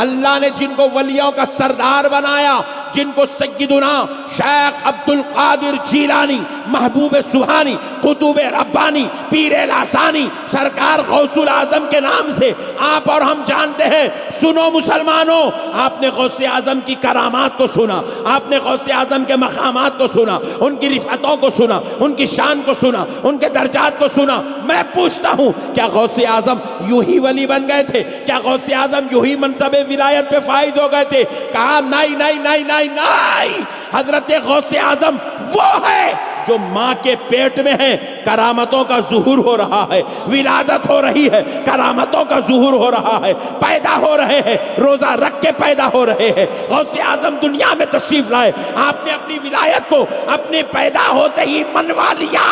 اللہ نے جن کو ولیوں کا سردار بنایا، جن کو سیدنا شیخ عبد القادر جیلانی، محبوب سبحانی، قطب ربانی، پیر لاسانی، سرکار غوث العظم کے نام سے آپ اور ہم جانتے ہیں۔ سنو مسلمانوں، آپ نے غوث اعظم کی کرامات کو سنا، آپ نے غوث اعظم کے مقامات کو سنا، ان کی رفعتوں کو سنا، ان کی شان کو سنا، ان کے درجات کو سنا۔ میں پوچھتا ہوں، کیا غوث اعظم یوں ہی ولی بن گئے تھے؟ کیا غوث اعظم یوں ہی منصب ولایت پہ فائز ہو گئے تھے؟ کہا نہیں نہیں نہیں نہیں نہیں، حضرت غوث اعظم وہ ہے جو ماں کے پیٹ میں ہے، کرامتوں کا ظہور ہو رہا ہے، ولادت ہو رہی ہے، کرامتوں کا ظہور ہو رہا ہے، پیدا ہو رہے ہیں، روزہ رکھ کے پیدا ہو رہے ہیں۔ غوث اعظم دنیا میں تشریف لائے، آپ نے اپنی ولایت کو اپنے پیدا ہوتے ہی منوا لیا،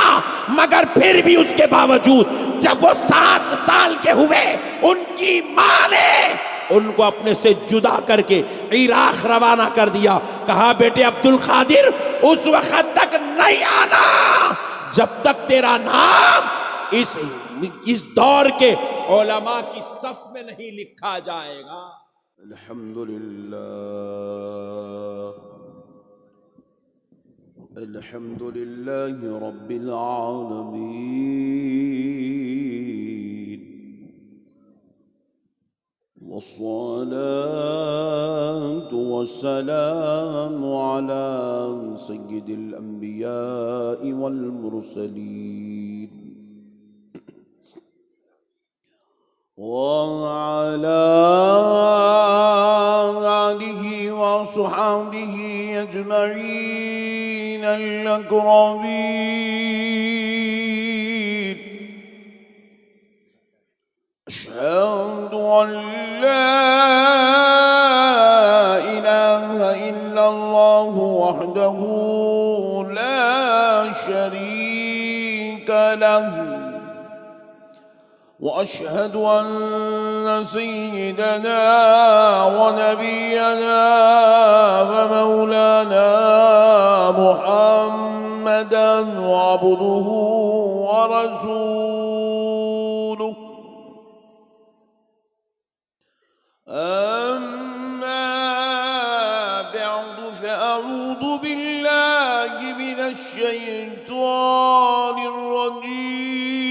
مگر پھر بھی اس کے باوجود جب وہ 7 سال کے ہوئے، ان کی ماں نے ان کو اپنے سے جدا کر کے عراق روانہ کر دیا۔ کہا بیٹے عبد القادر اس وقت تک نہیں آنا جب تک تیرا نام اس دور کے علماء کی صف میں نہیں لکھا جائے گا۔ الحمدللہ الحمدللہ رب العالمین، والصلاة والسلام على سيد الأنبياء والمرسلين وعلى آله وصحبه أجمعين الأكرمين۔ أشهد أن لا إله إلا الله وحده لا شريك له، وأشهد أن سيدنا ونبينا ومولانا محمدا عبده ورسوله، أما بعد فأعوذ بالله من الشيطان الرجيم،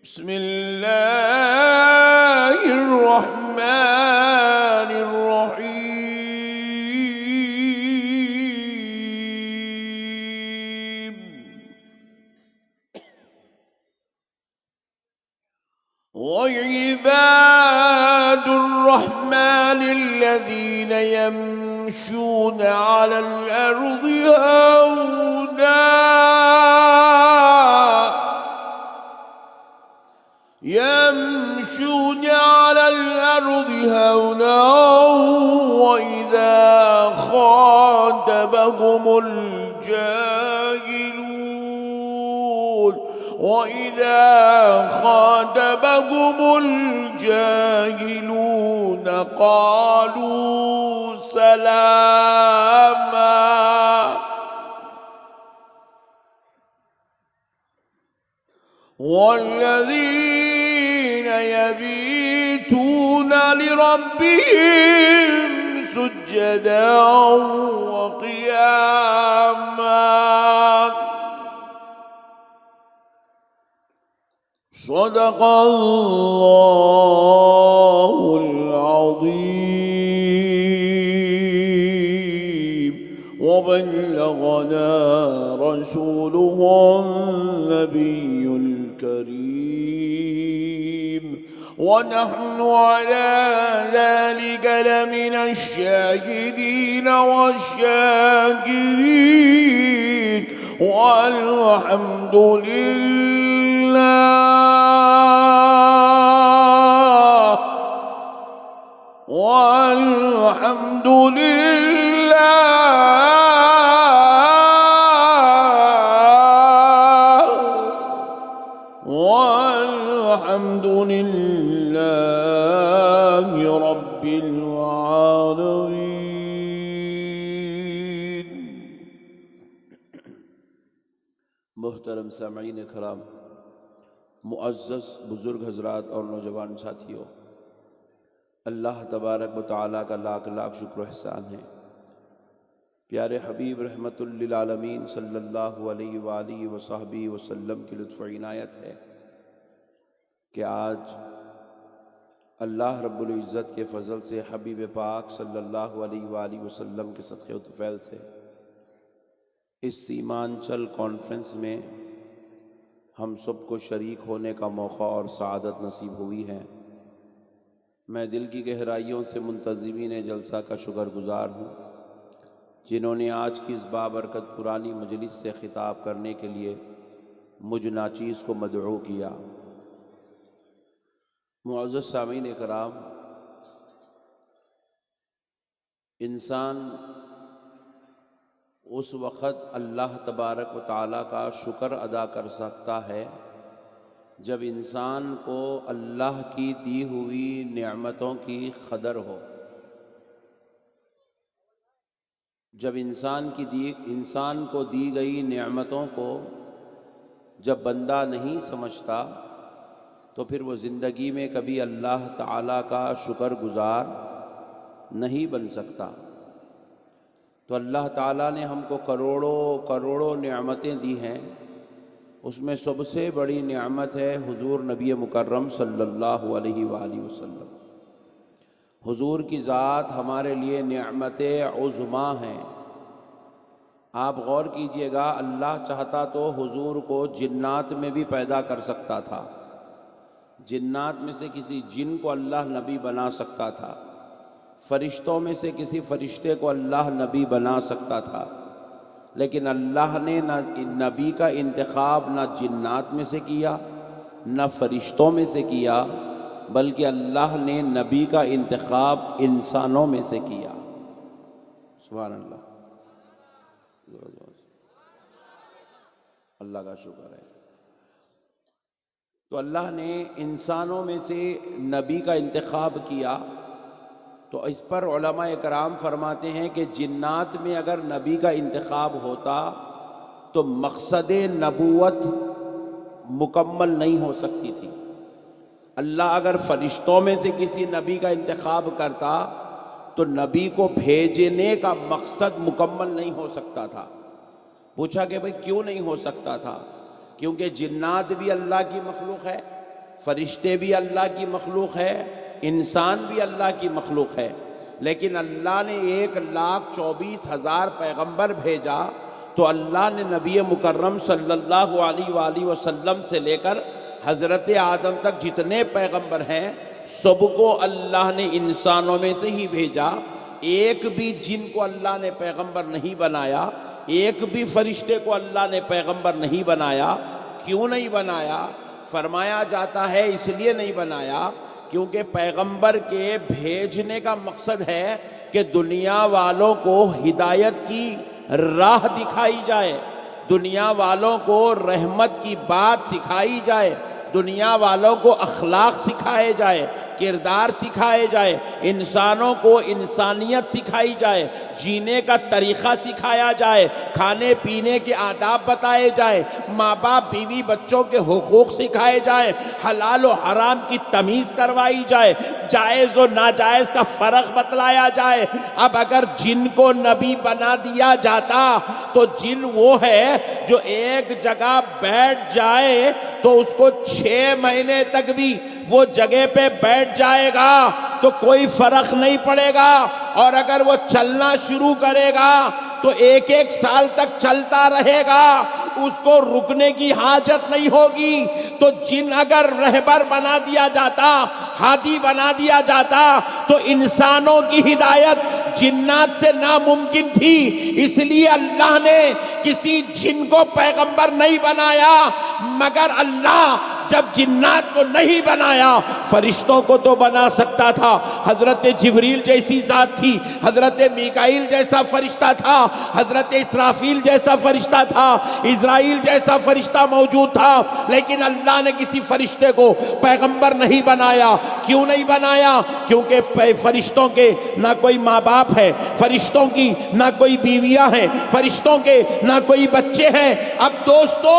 بسم الله الرحمن الرحيم۔ وعباد الرحمن الذين يمشون على الأرض هونا، يمشون على الأرض هونا، وإذا خاطبهم الجاهلون قالوا سلاما، والذين يبيتون لربهم سجدا وقياما، صدق الله العظيم، وبلغنا رسوله النبي الكريم، ونحن على ذلك لمن الشاهدين والشاكرين، والحمد لله والحمد لله والحمد لله رب العالمين۔ محترم سامعین کرام، معزز بزرگ حضرات اور نوجوان ساتھیوں، اللہ تبارک و تعالیٰ کا لاکھ لاکھ شکر و احسان ہے۔ پیارے حبیب رحمت للعالمین صلی اللہ علیہ وآلہ وصحبہ وسلم کی لطف و عنایت ہے کہ آج اللہ رب العزت کے فضل سے حبیب پاک صلی اللہ علیہ وآلہ وسلم کے صدقے و طفیل سے اس سیمانچل کانفرنس میں ہم سب کو شریک ہونے کا موقع اور سعادت نصیب ہوئی ہے۔ میں دل کی گہرائیوں سے منتظمین جلسہ کا شکر گزار ہوں جنہوں نے آج کی اس بابرکت پرانی مجلس سے خطاب کرنے کے لیے مجھ ناچیز کو مدعو کیا۔ معزز سامعین کرام، انسان اس وقت اللہ تبارک و تعالیٰ کا شکر ادا کر سکتا ہے جب انسان کو اللہ کی دی ہوئی نعمتوں کی قدر ہو۔ جب انسان کو دی گئی نعمتوں کو جب بندہ نہیں سمجھتا تو پھر وہ زندگی میں کبھی اللہ تعالیٰ کا شکر گزار نہیں بن سکتا۔ تو اللہ تعالیٰ نے ہم کو کروڑوں نعمتیں دی ہیں، اس میں سب سے بڑی نعمت ہے حضور نبی مکرم صلی اللہ علیہ وآلہ وسلم۔ حضور کی ذات ہمارے لیے نعمت عظمیٰ ہیں۔ آپ غور کیجئے گا، اللہ چاہتا تو حضور کو جنات میں بھی پیدا کر سکتا تھا، جنات میں سے کسی جن کو اللہ نبی بنا سکتا تھا، فرشتوں میں سے کسی فرشتے کو اللہ نبی بنا سکتا تھا، لیکن اللہ نے نہ نبی کا انتخاب نہ جنات میں سے کیا نہ فرشتوں میں سے کیا، بلکہ اللہ نے نبی کا انتخاب انسانوں میں سے کیا۔ سبحان اللہ، اللہ کا شکر ہے۔ تو اللہ نے انسانوں میں سے نبی کا انتخاب کیا، تو اس پر علماء کرام فرماتے ہیں کہ جنات میں اگر نبی کا انتخاب ہوتا تو مقصد نبوت مکمل نہیں ہو سکتی تھی۔ اللہ اگر فرشتوں میں سے کسی نبی کا انتخاب کرتا تو نبی کو بھیجنے کا مقصد مکمل نہیں ہو سکتا تھا۔ پوچھا کہ بھئی کیوں نہیں ہو سکتا تھا؟ کیونکہ جنات بھی اللہ کی مخلوق ہے، فرشتے بھی اللہ کی مخلوق ہے، انسان بھی اللہ کی مخلوق ہے، لیکن اللہ نے 1,24,000 پیغمبر بھیجا تو اللہ نے نبی مکرم صلی اللہ علیہ وآلہ وسلم سے لے کر حضرت آدم تک جتنے پیغمبر ہیں سب کو اللہ نے انسانوں میں سے ہی بھیجا۔ ایک بھی جن کو اللہ نے پیغمبر نہیں بنایا، ایک بھی فرشتے کو اللہ نے پیغمبر نہیں بنایا۔ کیوں نہیں بنایا؟ فرمایا جاتا ہے اس لیے نہیں بنایا کیونکہ پیغمبر کے بھیجنے کا مقصد ہے کہ دنیا والوں کو ہدایت کی راہ دکھائی جائے، دنیا والوں کو رحمت کی بات سکھائی جائے، دنیا والوں کو اخلاق سکھائے جائے، کردار سکھائے جائے، انسانوں کو انسانیت سکھائی جائے، جینے کا طریقہ سکھایا جائے، کھانے پینے کے آداب بتائے جائے، ماں باپ بیوی بچوں کے حقوق سکھائے جائے، حلال و حرام کی تمیز کروائی جائے، جائز و ناجائز کا فرق بتلایا جائے۔ اب اگر جن کو نبی بنا دیا جاتا تو جن وہ ہے جو ایک جگہ بیٹھ جائے تو اس کو 6 مہینے تک بھی وہ جگہ پہ بیٹھ جائے گا تو کوئی فرق نہیں پڑے گا، اور اگر وہ چلنا شروع کرے گا تو 1 سال تک چلتا رہے گا، اس کو رکنے کی حاجت نہیں ہوگی۔ تو جن اگر رہبر بنا دیا جاتا، ہادی بنا دیا جاتا تو انسانوں کی ہدایت جنات سے ناممکن تھی۔ اس لیے اللہ نے کسی جن کو پیغمبر نہیں بنایا، مگر اللہ جب جنات کو نہیں بنایا فرشتوں کو تو بنا سکتا تھا۔ حضرت جبریل جیسی ذات تھی، حضرت میکائیل جیسا فرشتہ تھا، حضرت اسرافیل جیسا فرشتہ تھا، اسرائیل جیسا فرشتہ موجود تھا، لیکن اللہ نے کسی فرشتے کو پیغمبر نہیں بنایا۔ کیوں نہیں بنایا؟ کیونکہ فرشتوں کے نہ کوئی ماں باپ ہے، فرشتوں کی نہ کوئی بیویاں ہیں، فرشتوں کے نہ کوئی بچے ہیں۔ اب دوستو،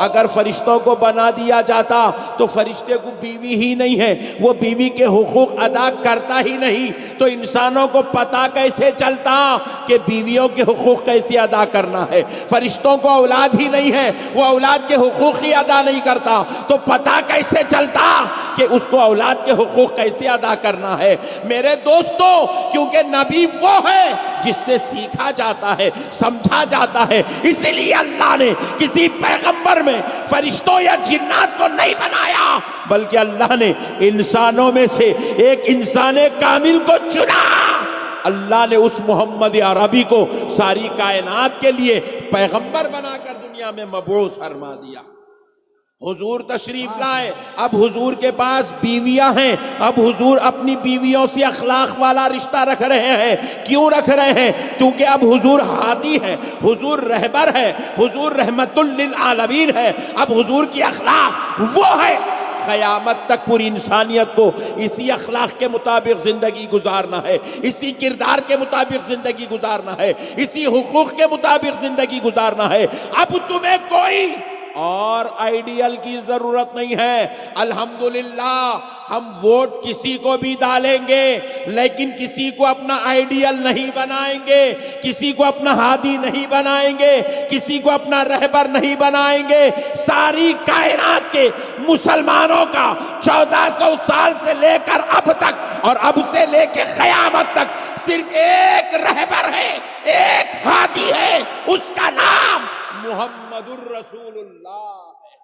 اگر فرشتوں کو بنا دیا جاتا تو فرشتے کو بیوی ہی نہیں ہے، وہ بیوی کے حقوق ادا کرتا ہی نہیں، تو انسانوں کو پتہ کیسے چلتا کہ بیویوں کے حقوق کیسے ادا کرنا ہے؟ فرشتوں کو اولاد ہی نہیں ہے، وہ اولاد کے حقوق ہی ادا نہیں کرتا تو پتہ کیسے چلتا کہ اس کو اولاد کے حقوق کیسے ادا کرنا ہے؟ میرے دوستو، کیونکہ نبی وہ ہے جس سے سیکھا جاتا ہے، سمجھا جاتا ہے، اسی لیے اللہ نے کسی پیغمبر میں فرشتوں یا جنات کو نہیں بنایا، بلکہ اللہ نے انسانوں میں سے ایک انسان کامل کو چنا۔ اللہ نے اس محمد عربی کو ساری کائنات کے لیے پیغمبر بنا کر دنیا میں مبعوث فرما دیا۔ حضور تشریف لائے، اب حضور کے پاس بیویاں ہیں، اب حضور اپنی بیویوں سے اخلاق والا رشتہ رکھ رہے ہیں۔ کیوں رکھ رہے ہیں؟ کیونکہ اب حضور ہادی ہے، حضور رہبر ہے، حضور رحمت للعالمین ہے۔ اب حضور کی اخلاق وہ ہے، قیامت تک پوری انسانیت کو اسی اخلاق کے مطابق زندگی گزارنا ہے، اسی کردار کے مطابق زندگی گزارنا ہے، اسی حقوق کے مطابق زندگی گزارنا ہے۔ اب تمہیں کوئی اور آئیڈیل کی ضرورت نہیں ہے۔ الحمدللہ ہم ووٹ کسی کو بھی ڈالیں گے، لیکن کسی کو اپنا آئیڈیل نہیں بنائیں گے، کسی کو اپنا ہادی نہیں بنائیں گے، کسی کو اپنا رہبر نہیں بنائیں گے۔ ساری کائنات کے مسلمانوں کا 1400 سال سے لے کر اب تک اور اب سے لے کے قیامت تک صرف ایک رہبر ہے، ایک ہادی ہے، اس کا نام محمد الرسول اللہ ہے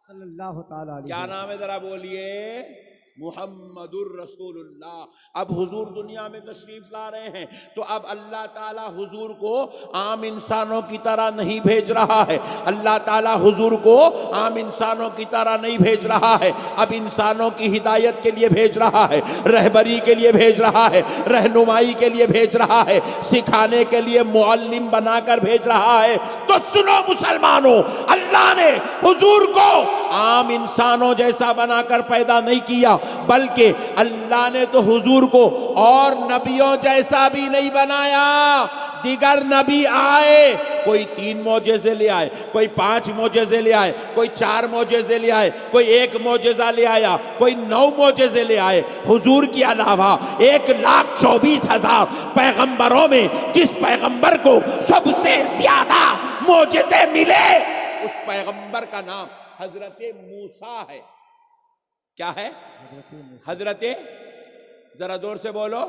صلی اللہ تعالیٰ علیہ کیا نام ہے ذرا بولیے؟ محمد الرسول اللہ۔ اب حضور دنیا میں تشریف لا رہے ہیں تو اب اللہ تعالیٰ حضور کو عام انسانوں کی طرح نہیں بھیج رہا ہے، اللہ تعالیٰ حضور کو عام انسانوں کی طرح نہیں بھیج رہا ہے، اب انسانوں کی ہدایت کے لیے بھیج رہا ہے، رہبری کے لیے بھیج رہا ہے، رہنمائی کے لیے بھیج رہا ہے، سکھانے کے لیے معلم بنا کر بھیج رہا ہے۔ تو سنو مسلمانوں، اللہ نے حضور کو عام انسانوں جیسا بنا کر پیدا نہیں کیا، بلکہ اللہ نے تو حضور کو اور نبیوں جیسا بھی نہیں بنایا۔ دیگر نبی آئے، کوئی 3 معجزے لے آئے، کوئی 5 معجزے لے آئے، کوئی 4 معجزے لے آئے، کوئی 1 معجزہ لے آیا، کوئی 9 معجزے لے آئے۔ حضور کے علاوہ 1,24,000 پیغمبروں میں جس پیغمبر کو سب سے زیادہ معجزے ملے، اس پیغمبر کا نام حضرت موسیٰ ہے۔ کیا ہے؟ حضرت، ذرا زور سے بولو،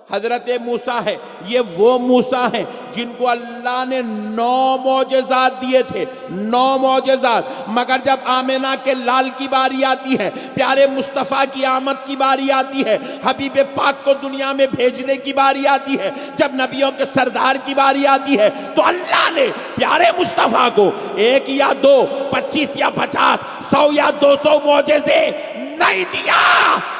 حضرت موسیٰ ہے۔ یہ وہ موسیٰ ہیں جن کو اللہ نے 9 معجزات دیے تھے، 9 معجزات، مگر جب آمنہ کے لال کی باری آتی ہے، پیارے مصطفیٰ کی آمد کی باری آتی ہے، حبیب پاک کو دنیا میں بھیجنے کی باری آتی ہے، جب نبیوں کے سردار کی باری آتی ہے، تو اللہ نے پیارے مصطفیٰ کو 1 یا 2، 25 یا 50، 100 یا 200 معجزے نہیں دیا،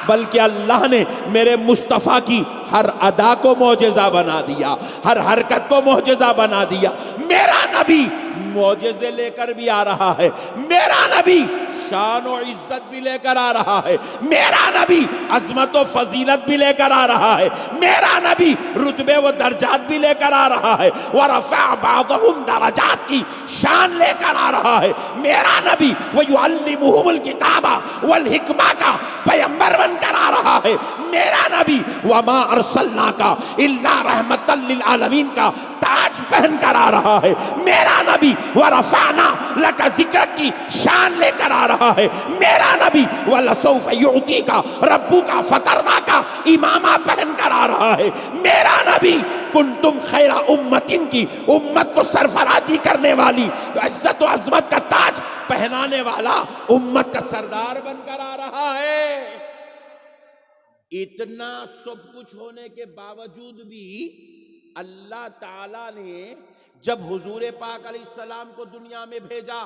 بلکہ اللہ نے میرے مصطفیٰ کی ہر ادا کو معجزہ بنا دیا، ہر حرکت کو معجزہ بنا دیا۔ میرا نبی معجزے لے کر بھی آ رہا ہے، میرا نبی شان و عزت بھی لے کر آ رہا ہے، میرا نبی عظمت و فضیلت بھی لے کر آ رہا ہے، میرا نبی رتبے و درجات بھی لے کر آ رہا ہے، وَرَفَعَ بَعْضَهُمْ درجات کی شان لے کر آ رہا ہے۔ میرا نبی وَيُعَلِّمُهُمُ الْكِتَابَ وَالْحِكْمَةَ کا پیغمبر بن کر آ رہا ہے۔ میرا نبی وَمَا أَرْسَلْنَاكَ إِلَّا رَحْمَةً لِلْعَالَمِينَ کا تاج پہن کر آ رہا ہے۔ میرا نبی وَرَفَعْنَا لَكَ ذِكْرَكَ کی شان لے کر آ رہا ہے۔ میرا نبی وَلَسَوْفَ يُعْطِيكَ رَبُّكَ فَتَرْضَىٰ کا امامہ پہن کر آ رہا ہے۔ میرا نبی کنتم خیر امتن کی امت کو سرفرازی کرنے والی، عزت و عظمت کا تاج پہنانے والا، امت کا سردار بن کر آ رہا ہے۔ اتنا سب کچھ ہونے کے باوجود بھی اللہ تعالیٰ نے جب حضور پاک علیہ السلام کو دنیا میں بھیجا،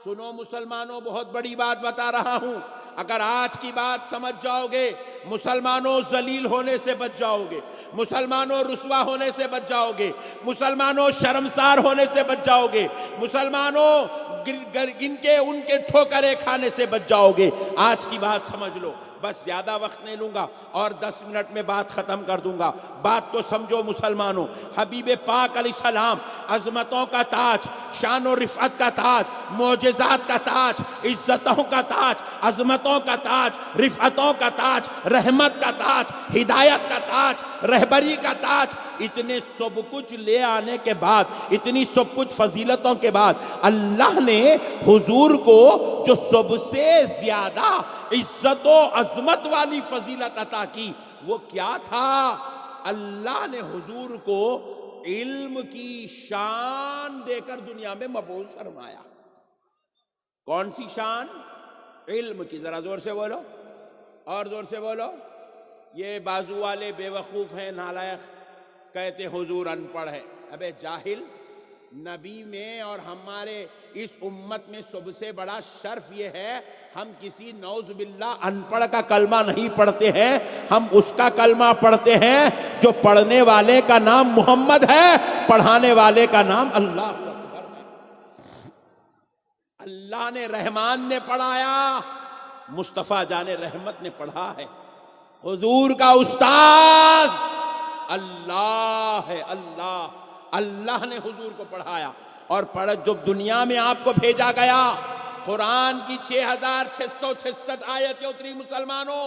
سنو مسلمانوں، بہت بڑی بات بتا رہا ہوں، اگر آج کی بات سمجھ جاؤ گے، مسلمانوں ذلیل ہونے سے بچ جاؤ گے، مسلمانوں رسوا ہونے سے بچ جاؤ گے، مسلمانوں شرمسار ہونے سے بچ جاؤ گے، مسلمانوں ان کے ٹھوکریں کھانے سے بچ جاؤ گے۔ آج کی بات سمجھ لو، بس زیادہ وقت نہیں لوں گا اور 10 منٹ میں بات ختم کر دوں گا. بات کو سمجھو مسلمانوں. حبیب پاک علیہ السلام عظمتوں کا تاج، شان و رفعت کا تاج، معجزات کا تاج، عزتوں کا تاج، عظمتوں کا تاج، رفعتوں کا تاج، رحمت کا تاج، ہدایت کا تاج، رہبری کا تاج، اتنے سب کچھ لے آنے کے بعد، اتنی سب کچھ فضیلتوں کے بعد، اللہ نے حضور کو جو سب سے زیادہ عزت و عظمت والی فضیلت عطا کی وہ کیا تھا؟ اللہ نے حضور کو علم کی شان دے کر دنیا میں مبعوث فرمایا. کون سی شان؟ علم کی. ذرا زور سے بولو اور زور سے بولو. یہ بازو والے بے وقوف ہیں، نالائق، کہتے حضور ان پڑھ ہے. ابے جاہل، نبی میں اور ہمارے اس امت میں سب سے بڑا شرف یہ ہے ہم کسی نعوذ باللہ ان پڑھ کا کلمہ نہیں پڑھتے ہیں، ہم اس کا کلمہ پڑھتے ہیں جو پڑھنے والے کا نام محمد ہے، پڑھانے والے کا نام اللہ اکبر ہے. اللہ نے رحمان نے پڑھایا، مصطفیٰ جان رحمت نے پڑھا ہے. حضور کا استاذ اللہ ہے. اللہ نے حضور کو پڑھایا اور جب دنیا میں آپ کو بھیجا گیا، قرآن کی 6666 آیتیں اتری. مسلمانوں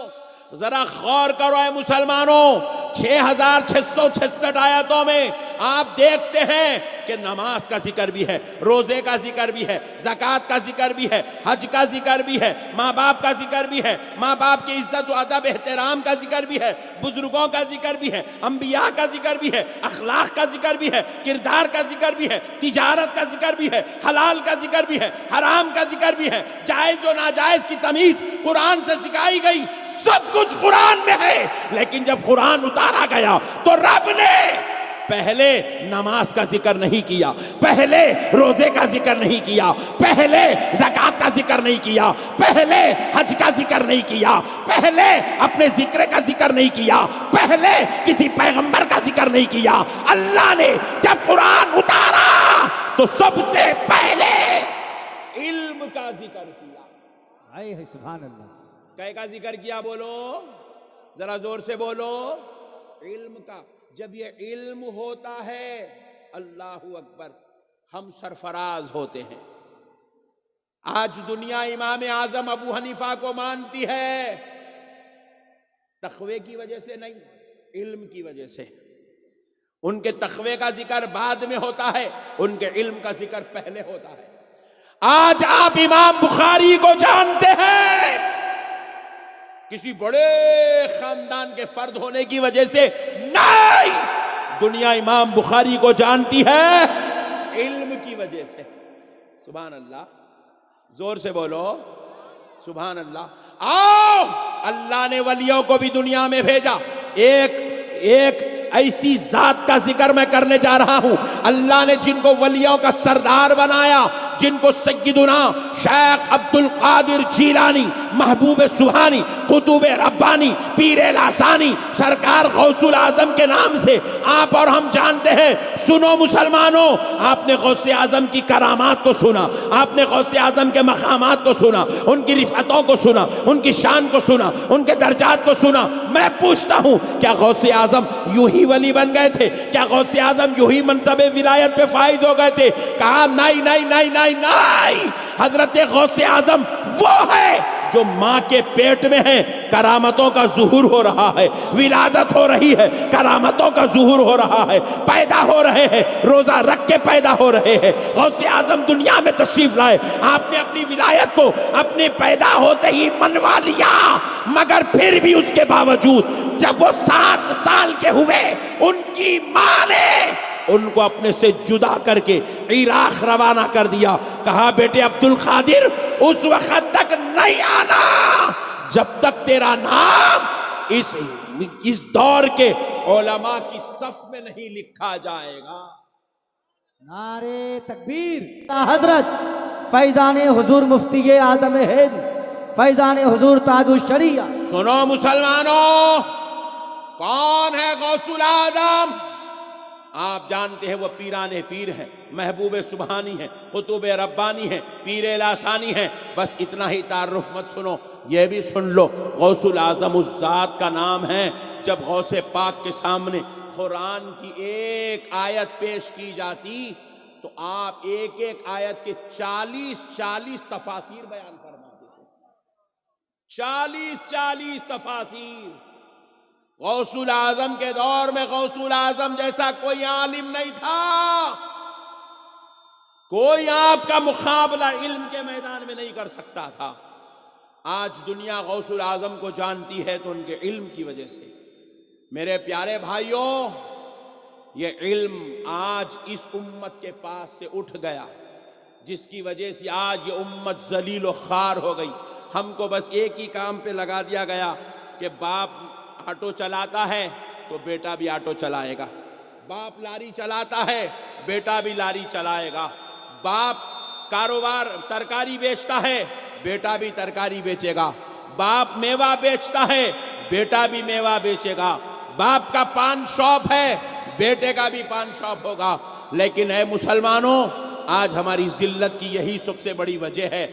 ذرا غور کرو اے مسلمانوں، 6666 آیتوں میں آپ دیکھتے ہیں کہ نماز کا ذکر بھی ہے، روزے کا ذکر بھی ہے، زکوٰۃ کا ذکر بھی ہے، حج کا ذکر بھی ہے، ماں باپ کا ذکر بھی ہے، ماں باپ کی عزت و ادب احترام کا ذکر بھی ہے، بزرگوں کا ذکر بھی ہے، انبیاء کا ذکر بھی ہے، اخلاق کا ذکر بھی ہے، کردار کا ذکر بھی ہے، تجارت کا ذکر بھی ہے، حلال کا ذکر بھی ہے، حرام کا ذکر بھی ہے، جائز و ناجائز کی تمیز قرآن سے سکھائی گئی. سب کچھ قرآن میں ہے. لیکن جب قرآن اتارا گیا تو رب نے پہلے نماز کا ذکر نہیں کیا، پہلے روزے کا ذکر نہیں کیا، پہلے زکوٰۃ کا ذکر نہیں کیا، پہلے حج کا ذکر نہیں کیا، پہلے اپنے ذکر کا ذکر نہیں کیا، پہلے کسی پیغمبر کا ذکر نہیں کیا. اللہ نے جب قرآن اتارا تو سب سے پہلے علم کا ذکر کیا. آئے سبحان اللہ. کئے کا ذکر کیا؟ بولو ذرا زور سے بولو. علم کا. جب یہ علم ہوتا ہے اللہ اکبر ہم سرفراز ہوتے ہیں. آج دنیا امام اعظم ابو حنیفہ کو مانتی ہے، تقوی کی وجہ سے نہیں، علم کی وجہ سے. ان کے تقوی کا ذکر بعد میں ہوتا ہے، ان کے علم کا ذکر پہلے ہوتا ہے. آج آپ امام بخاری کو جانتے ہیں کسی بڑے خاندان کے فرد ہونے کی وجہ سے نہیں، دنیا امام بخاری کو جانتی ہے علم کی وجہ سے. سبحان اللہ. زور سے بولو سبحان اللہ. آؤ اللہ نے ولیوں کو بھی دنیا میں بھیجا. ایک ایسی ذات کا ذکر میں کرنے جا رہا ہوں، اللہ نے جن کو ولیوں کا سردار بنایا، جن کو سیدنا شیخ عبد القادر جیلانی، محبوب سبحانی، قطب ربانی، پیر لاسانی، سرکار غوث الاعظم کے نام سے آپ اور ہم جانتے ہیں. سنو مسلمانوں، آپ نے غوث اعظم کی کرامات کو سنا، آپ نے غوث اعظم کے مقامات کو سنا، ان کی رفعتوں کو سنا، ان کی شان کو سنا، ان کے درجات کو سنا. میں پوچھتا ہوں کیا غوث اعظم یوں ہی ولی بن گئے تھے؟ کیا غوث اعظم یوں ہی منصب ولایت پہ فائز ہو گئے تھے؟ کہا نہیں نہیں نہیں نہیں نہیں. حضرت غوث اعظم وہ ہے جو ماں کے پیٹ میں ہے، کرامتوں کا ظہور ہو رہا ہے، ولادت ہو رہی ہے، کرامتوں کا ظہور ہو رہا ہے، پیدا ہو رہے ہیں، روزہ رکھ کے پیدا ہو رہے ہیں. غوث اعظم دنیا میں تشریف لائے، آپ نے اپنی ولایت کو اپنے پیدا ہوتے ہی منوا لیا، مگر پھر بھی اس کے باوجود جب وہ 7 سال کے ہوئے ان کی ماں نے ان کو اپنے سے جدا کر کے عراق روانہ کر دیا. کہا بیٹے عبد القادر اس وقت تک نہیں آنا جب تک تیرا نام اس دور کے علماء کی صف میں نہیں لکھا جائے گا. نعرے تکبیر. حضرت فیضان حضور مفتی اعظم ہند، فیضان حضور تاج الشریعہ. سنو مسلمانوں، کون ہے غوث الاعظم؟ آپ جانتے ہیں وہ پیران پیر ہیں، محبوب سبحانی ہیں، قطب ربانی ہیں، پیر لاسانی ہیں. بس اتنا ہی تعارف مت سنو، یہ بھی سن لو، غوث العظم اس ذات کا نام ہے جب غوث پاک کے سامنے قرآن کی ایک آیت پیش کی جاتی تو آپ ایک ایک آیت کے 40 تفاسیر بیان فرماتے تھے، 40 تفاسیر۔ غوث العظم کے دور میں غوث العظم جیسا کوئی عالم نہیں تھا، کوئی آپ کا مقابلہ علم کے میدان میں نہیں کر سکتا تھا۔ آج دنیا غوث العظم کو جانتی ہے تو ان کے علم کی وجہ سے۔ میرے پیارے بھائیوں، یہ علم آج اس امت کے پاس سے اٹھ گیا، جس کی وجہ سے آج یہ امت ذلیل و خوار ہو گئی۔ ہم کو بس ایک ہی کام پہ لگا دیا گیا کہ باپ آٹو چلاتا ہے تو بیٹا بھی آٹو چلائے گا، باپ لاری چلاتا ہے بیٹا بھی لاری چلائے گا، باپ کاروبار ترکاری بیچتا ہے بیٹا بھی ترکاری بیچے گا، باپ میوہ بیچتا ہے بیٹا بھی میوہ بیچے گا، باپ کا پان شاپ ہے بیٹے کا بھی پان شاپ ہوگا۔ لیکن اے مسلمانوں، آج ہماری ذلت کی یہی سب سے بڑی وجہ ہے،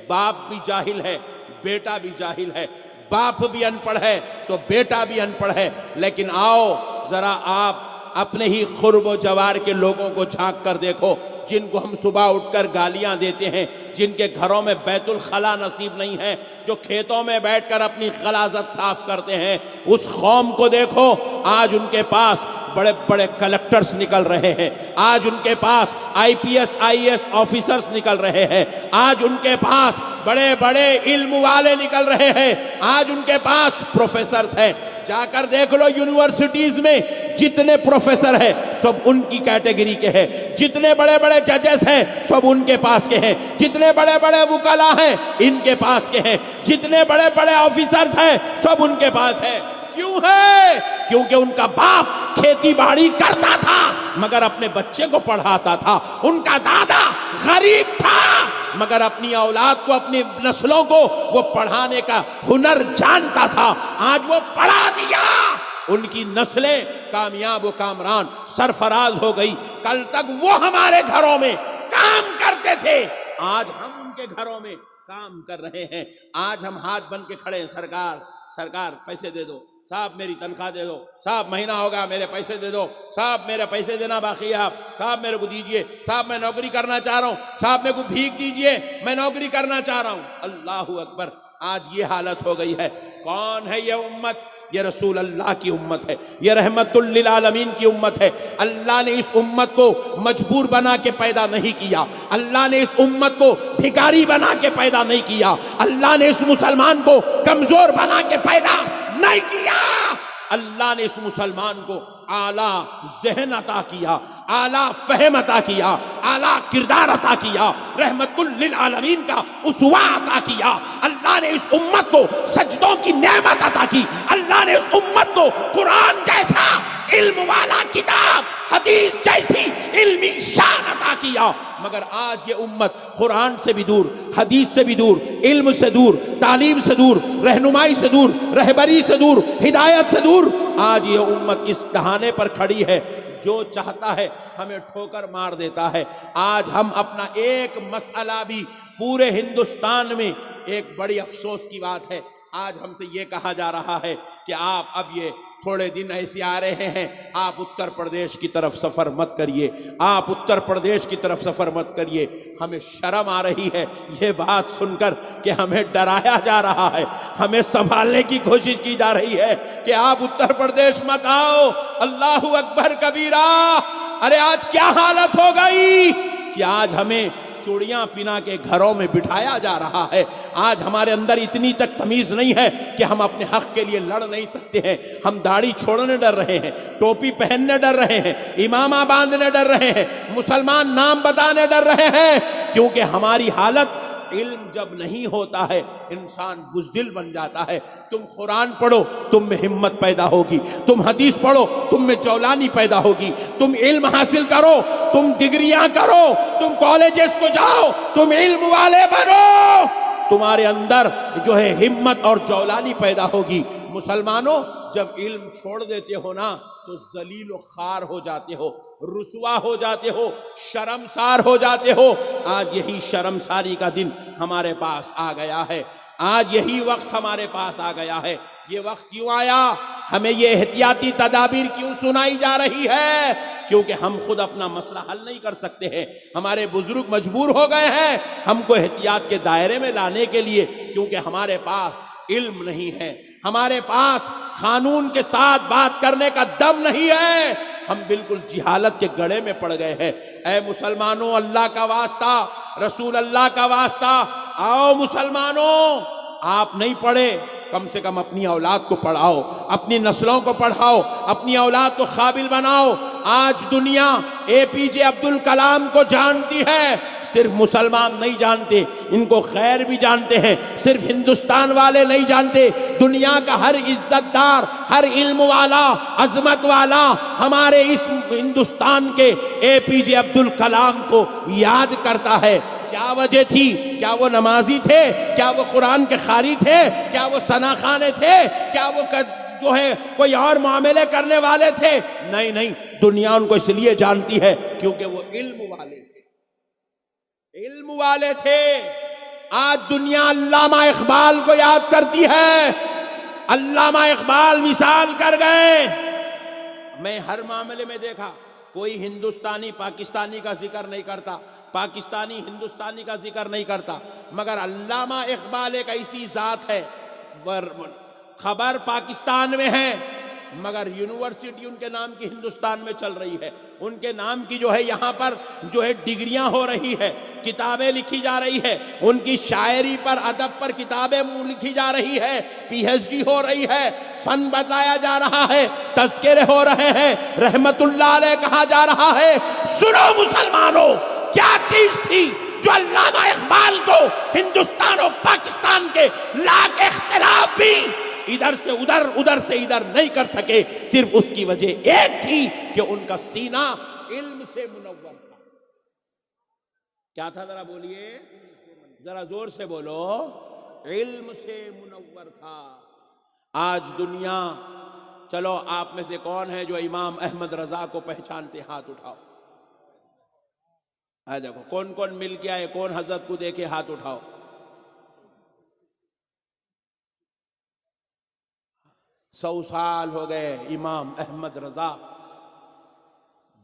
باپ بھی جاہل ہے بیٹا بھی جاہل ہے، باپ بھی ان پڑھ ہے تو بیٹا بھی ان پڑھ ہے۔ لیکن آؤ ذرا آپ اپنے ہی قرب و جوار کے لوگوں کو جھانک کر دیکھو، جن کو ہم صبح اٹھ کر گالیاں دیتے ہیں، جن کے گھروں میں بیت الخلا نصیب نہیں ہے، جو کھیتوں میں بیٹھ کر اپنی غلاظت صاف کرتے ہیں، اس قوم کو دیکھو، آج ان کے پاس بڑے بڑے کلیکٹرز نکل رہے ہیں، آج ان کے پاس IPS IAS آفیسرز نکل رہے ہیں، آج ان کے پاس بڑے بڑے علم والے نکل رہے ہیں، آج ان کے پاس پروفیسرز ہیں۔ جا کر دیکھ لو یونیورسٹیز میں جتنے پروفیسر ہیں سب ان کی کیٹیگری کے ہیں، جتنے بڑے بڑے ججز ہیں سب ان کے پاس کے ہیں، جتنے بڑے بڑے وکلا ہیں ان کے پاس کے ہیں، جتنے بڑے بڑے آفیسرز ہیں سب ان کے پاس ہیں۔ کیوں ہے؟ کیونکہ ان کا باپ کھیتی باڑی کرتا تھا مگر اپنے بچے کو پڑھاتا تھا، ان کا دادا غریب تھا مگر اپنی اولاد کو، اپنی نسلوں کو وہ پڑھانے کا ہنر جانتا تھا، آج وہ پڑھا دیا، ان کی نسلیں کامیاب و کامران سرفراز ہو گئی۔ کل تک وہ ہمارے گھروں میں کام کرتے تھے، آج ہم ان کے گھروں میں کام کر رہے ہیں۔ آج ہم ہاتھ بن کے کھڑے ہیں، سرکار پیسے دے دو، صاحب میری تنخواہ دے دو، صاحب مہینہ ہوگا میرے پیسے دے دو، صاحب میرے پیسے دینا باقی ہے آپ، صاحب میرے کو دیجئے، صاحب میں نوکری کرنا چاہ رہا ہوں، صاحب میرے کو بھیک دیجئے میں نوکری کرنا چاہ رہا ہوں۔ اللہ اکبر، آج یہ حالت ہو گئی ہے۔ کون ہے یہ امت؟ یہ رسول اللہ کی امت ہے، یہ رحمت للعالمین کی امت ہے۔ اللہ نے اس امت کو مجبور بنا کے پیدا نہیں کیا، اللہ نے اس امت کو بھکاری بنا کے پیدا نہیں کیا، اللہ نے اس مسلمان کو کمزور بنا کے پیدا نہیں کیا، اللہ نے اس مسلمان کو اعلیٰ ذہن عطا کیا، اعلیٰ فہم عطا کیا، اعلیٰ کردار عطا کیا، رحمت للعالمین کا اسوہ عطا کیا۔ اللہ نے اس امت کو سجدوں کی نعمت عطا کی، اللہ نے اس امت کو قرآن جیسا علم والا کتاب، حدیث جیسی علمی شان عطا کیا۔ مگر آج یہ امت قرآن سے بھی دور، حدیث سے بھی دور، علم سے دور، تعلیم سے دور، رہنمائی سے دور، رہبری سے دور، ہدایت سے دور۔ آج یہ امت اس دہانے پر کھڑی ہے، جو چاہتا ہے ہمیں ٹھوکر مار دیتا ہے۔ آج ہم اپنا ایک مسئلہ بھی پورے ہندوستان میں، ایک بڑی افسوس کی بات ہے، آج ہم سے یہ کہا جا رہا ہے کہ آپ اب یہ تھوڑے دن ایسے آ رہے ہیں، آپ اتر پردیش کی طرف سفر مت کریے، آپ اتر پردیش کی طرف سفر مت کریے۔ ہمیں شرم آ رہی ہے یہ بات سن کر کہ ہمیں ڈرایا جا رہا ہے، ہمیں سنبھالنے کی کوشش کی جا رہی ہے کہ آپ اتر پردیش مت آؤ۔ اللہ اکبر کبیرہ! ارے آج کیا حالت ہو گئی کہ آج ہمیں چوڑیاں پنا کے گھروں میں بٹھایا جا رہا ہے۔ آج ہمارے اندر اتنی تک تمیز نہیں ہے کہ ہم اپنے حق کے لیے لڑ نہیں سکتے ہیں۔ ہم داڑھی چھوڑنے ڈر رہے ہیں، ٹوپی پہننے ڈر رہے ہیں، امامہ باندھنے ڈر رہے ہیں، مسلمان نام بتانے ڈر رہے ہیں، کیونکہ ہماری حالت، علم جب نہیں ہوتا ہے انسان بزدل بن جاتا ہے۔ تم قرآن پڑھو تم میں ہمت پیدا ہوگی، تم حدیث پڑھو تم میں جولانی پیدا ہوگی، تم علم حاصل کرو، تم ڈگریاں کرو، تم کالجز کو جاؤ، تم علم والے بنو، تمہارے اندر جو ہے ہمت اور جولانی پیدا ہوگی۔ مسلمانوں، جب علم چھوڑ دیتے ہو نا تو ذلیل و خوار ہو جاتے ہو، رسوا ہو جاتے ہو، شرمسار ہو جاتے ہو۔ آج یہی شرمساری کا دن ہمارے پاس آ گیا ہے۔ آج یہی وقت ہمارے پاس آ گیا ہے. یہ وقت کیوں آیا؟ ہمیں یہ احتیاطی تدابیر کیوں سنائی جا رہی ہے؟ کیونکہ ہم خود اپنا مسئلہ حل نہیں کر سکتے ہیں. ہمارے بزرگ مجبور ہو گئے ہیں ہم کو احتیاط کے دائرے میں لانے کے لیے، کیونکہ ہمارے پاس علم نہیں ہے، ہمارے پاس قانون کے ساتھ بات کرنے کا دم نہیں ہے. ہم بالکل جہالت کے گڑھے میں پڑ گئے ہیں. اے مسلمانوں، اللہ کا واسطہ، رسول اللہ کا واسطہ، آؤ مسلمانوں، آپ نہیں پڑھے کم سے کم اپنی اولاد کو پڑھاؤ، اپنی نسلوں کو پڑھاؤ، اپنی اولاد کو قابل بناؤ. آج دنیا اے پی جے عبد الکلام کو جانتی ہے، صرف مسلمان نہیں جانتے، ان کو غیر بھی جانتے ہیں. صرف ہندوستان والے نہیں جانتے، دنیا کا ہر عزت دار، ہر علم والا، عظمت والا ہمارے اس ہندوستان کے اے پی جے عبد الکلام کو یاد کرتا ہے. کیا وجہ تھی؟ کیا وہ نمازی تھے؟ کیا وہ قرآن کے قاری تھے؟ کیا وہ ثنا خانے تھے؟ کیا وہ جو ہے کوئی اور معاملے کرنے والے تھے؟ نہیں نہیں، دنیا ان کو اس لیے جانتی ہے کیونکہ وہ علم والے تھے، علم والے تھے. آج دنیا علامہ اقبال کو یاد کرتی ہے. علامہ اقبال وصال کر گئے. میں ہر معاملے میں دیکھا کوئی ہندوستانی پاکستانی کا ذکر نہیں کرتا، پاکستانی ہندوستانی کا ذکر نہیں کرتا، مگر علامہ اقبال ایک ایسی ذات ہے، خبر پاکستان میں ہے مگر یونیورسٹی ان کے نام کی ہندوستان میں چل رہی ہے. ان کے نام کی جو ہے یہاں پر جو ہے ڈگریاں ہو رہی ہے، کتابیں لکھی جا رہی ہے، ان کی شاعری پر، ادب پر کتابیں لکھی جا رہی ہے، پی ایچ ڈی ہو رہی ہے، فن بتایا جا رہا ہے، تذکرے ہو رہے ہیں، رحمت اللہ علیہ کہا جا رہا ہے. سنو مسلمانوں، کیا چیز تھی جو علامہ اقبال کو ہندوستان اور پاکستان کے لاکھ اختلاف بھی ادھر سے ادھر، ادھر سے ادھر نہیں کر سکے؟ صرف اس کی وجہ ایک تھی کہ ان کا سینہ علم سے منور تھا. کیا تھا؟ ذرا بولیے، ذرا زور سے بولو. علم سے منور تھا. آج دنیا، چلو آپ میں سے کون ہے جو امام احمد رضا کو پہچانتے؟ ہاتھ اٹھاؤ. دیکھو کون کون مل کے آئے، کون حضرت کو دیکھے، ہاتھ اٹھاؤ. 100 سال ہو گئے امام احمد رضا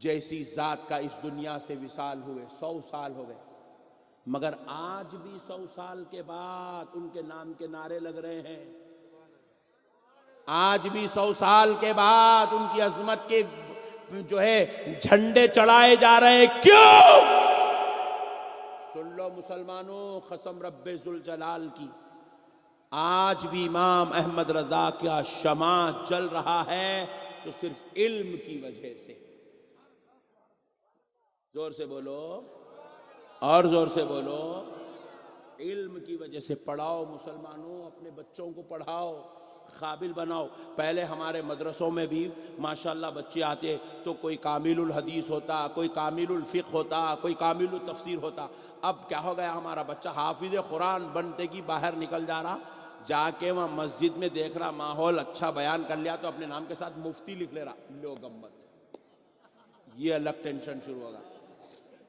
جیسی ذات کا اس دنیا سے وصال ہوئے. 100 سال ہو گئے، مگر آج بھی 100 سال کے بعد ان کے نام کے نعرے لگ رہے ہیں. آج بھی 100 سال کے بعد ان کی عظمت کے جو ہے جھنڈے چڑھائے جا رہے ہیں. کیوں؟ سن لو مسلمانوں، قسم رب ذوالجلال کی، آج بھی امام احمد رضا کا شمع جل رہا ہے تو صرف علم کی وجہ سے. زور سے بولو اور زور سے بولو. علم کی وجہ سے. پڑھاؤ مسلمانوں، اپنے بچوں کو پڑھاؤ، قابل بناؤ. پہلے ہمارے مدرسوں میں بھی ماشاءاللہ بچے آتے تو کوئی کامل الحدیث ہوتا، کوئی کامل الفقہ ہوتا، کوئی کامل التفسیر ہوتا. اب کیا ہو گیا؟ ہمارا بچہ حافظ قرآن بنتے کی باہر نکل جا رہا، جا کے وہاں مسجد میں دیکھ رہا ماحول اچھا بیان کر لیا تو اپنے نام کے ساتھ مفتی لکھ لے رہا. لو گمت، یہ الگ ٹینشن شروع ہوگا.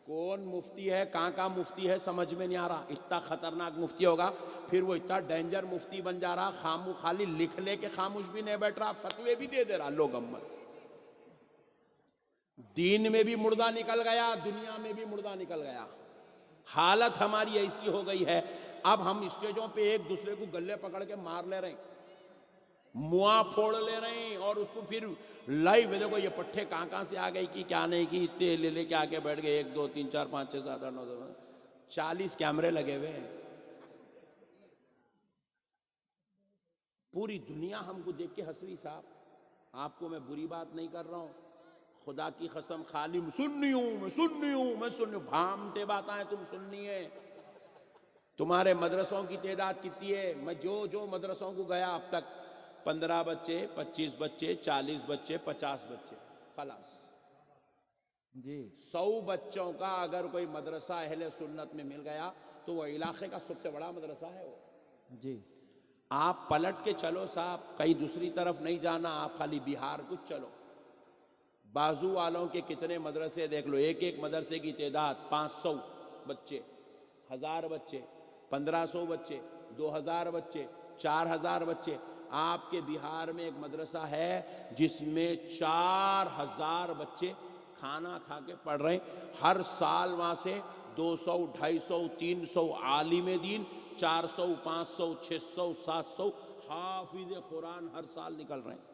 کون مفتی ہے، کہاں مفتی ہے، سمجھ میں نہیں آ رہا. اتنا خطرناک مفتی ہوگا، پھر وہ اتنا ڈینجر مفتی بن جا رہا، خالی لکھ لے کے خاموش بھی نہیں بیٹھ رہا، فتوے بھی دے دے رہا. لو گمت. دین میں بھی مردہ نکل گیا، دنیا میں بھی مردہ نکل گیا. حالت ہماری ایسی ہو گئی ہے، اب ہم اسٹیجوں پہ ایک دوسرے کو گلے پکڑ کے مار لے رہے ہیں، مواں پھوڑ لے رہے ہیں، اور اس کو پھر لائیو دیکھو یہ پٹھے کہاں سے آ گئی کی کیا نہیں کی، اتنے لے کے آگے بیٹھ گئے. 1 2 3 4 5 6 7 8 9 10 40 کیمرے لگے ہوئے ہیں. پوری دنیا ہم کو دیکھ کے ہنس رہی. صاحب آپ کو میں بری بات نہیں کر رہا ہوں، خدا کی قسم، خالی سننی ہوں. بھامتے باتیں تم سننی ہے. تمہارے مدرسوں کی تعداد کتنی ہے؟ میں جو مدرسوں کو گیا اب تک 15 بچے، 25 بچے، 40 بچے، 50 بچے، خلاص. جی 100 بچوں کا اگر کوئی مدرسہ اہل سنت میں مل گیا تو وہ علاقے کا سب سے بڑا مدرسہ ہے. وہ جی آپ پلٹ کے چلو صاحب، کہیں دوسری طرف نہیں جانا، آپ خالی بہار کچھ چلو، بازو والوں کے کتنے مدرسے دیکھ لو. ایک مدرسے کی تعداد 500 بچے، 1000 بچے، 1500 بچے، 2000 بچے، 4000 بچے. آپ کے بہار میں ایک مدرسہ ہے جس میں 4000 بچے کھانا کھا کے پڑھ رہے ہیں. ہر سال وہاں سے 200 250 300 عالم دین، 400 500 600 700 حافظ قرآن ہر سال نکل رہے ہیں.